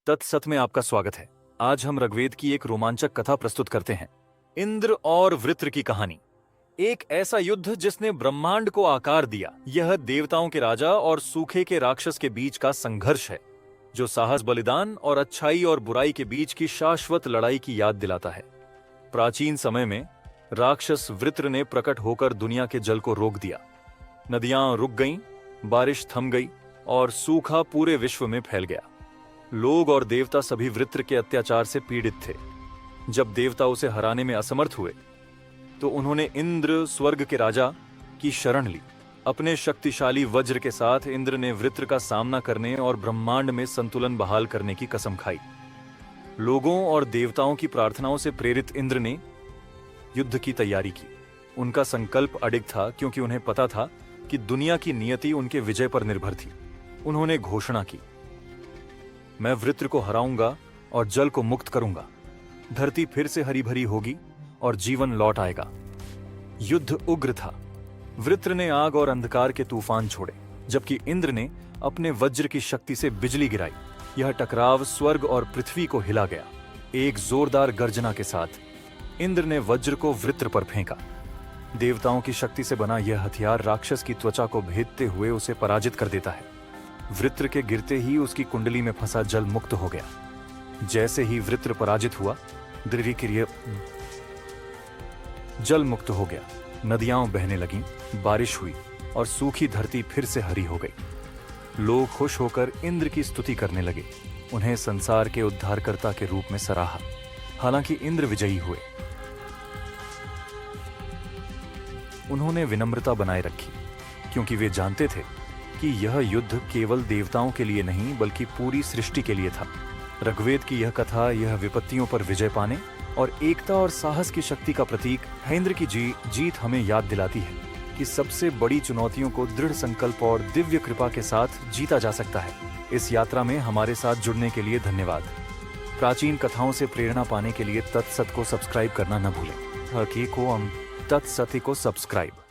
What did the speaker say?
तत्सत में आपका स्वागत है। आज हम ऋग्वेद की एक रोमांचक कथा प्रस्तुत करते हैं, इंद्र और वृत्र की कहानी। एक ऐसा युद्ध जिसने ब्रह्मांड को आकार दिया। यह देवताओं के राजा और सूखे के राक्षस के बीच का संघर्ष है, जो साहस, बलिदान और अच्छाई और बुराई के बीच की शाश्वत लड़ाई की याद दिलाता है। प्राचीन समय में राक्षस वृत्र ने प्रकट होकर दुनिया के जल को रोक दिया। नदियां रुक गईं, बारिश थम गई और सूखा पूरे विश्व में फैल गया। लोग और देवता सभी वृत्र के अत्याचार से पीड़ित थे। जब देवता उसे हराने में असमर्थ हुए तो उन्होंने इंद्र, स्वर्ग के राजा, की शरण ली। अपने शक्तिशाली वज्र के साथ इंद्र ने वृत्र का सामना करने और ब्रह्मांड में संतुलन बहाल करने की कसम खाई। लोगों और देवताओं की प्रार्थनाओं से प्रेरित इंद्र ने युद्ध की तैयारी की। उनका संकल्प अडिग था, क्योंकि उन्हें पता था कि दुनिया की नियति उनके विजय पर निर्भर थी। उन्होंने घोषणा की, मैं वृत्र को हराऊंगा और जल को मुक्त करूंगा। धरती फिर से हरी भरी होगी और जीवन लौट आएगा। युद्ध उग्र था। वृत्र ने आग और अंधकार के तूफान छोड़े, जबकि इंद्र ने अपने वज्र की शक्ति से बिजली गिराई। यह टकराव स्वर्ग और पृथ्वी को हिला गया। एक जोरदार गर्जना के साथ इंद्र ने वज्र को वृत्र पर फेंका। देवताओं की शक्ति से बना यह हथियार राक्षस की त्वचा को भेदते हुए उसे पराजित कर देता है। वृत्र के गिरते ही उसकी कुंडली में फंसा जल मुक्त हो गया। जैसे ही वृत्र पराजित हुआ, द्रविक्रिय जल मुक्त हो गया। नदियां बहने लगीं, बारिश हुई और सूखी धरती फिर से हरी हो गई। लोग खुश होकर इंद्र की स्तुति करने लगे, उन्हें संसार के उद्धारकर्ता के रूप में सराहा। हालांकि इंद्र विजयी हुए, उन्होंने विनम्रता बनाए रखी, क्योंकि वे जानते थे कि यह युद्ध केवल देवताओं के लिए नहीं बल्कि पूरी सृष्टि के लिए था। ऋग्वेद की यह कथा यह विपत्तियों पर विजय पाने और एकता और साहस की शक्ति का प्रतीक है। इंद्र की जीत हमें याद दिलाती है कि सबसे बड़ी चुनौतियों को दृढ़ संकल्प और दिव्य कृपा के साथ जीता जा सकता है। इस यात्रा में हमारे साथ जुड़ने के लिए धन्यवाद। प्राचीन कथाओं से प्रेरणा पाने के लिए तत्सत को सब्सक्राइब करना न भूलें। तत्सत को सब्सक्राइब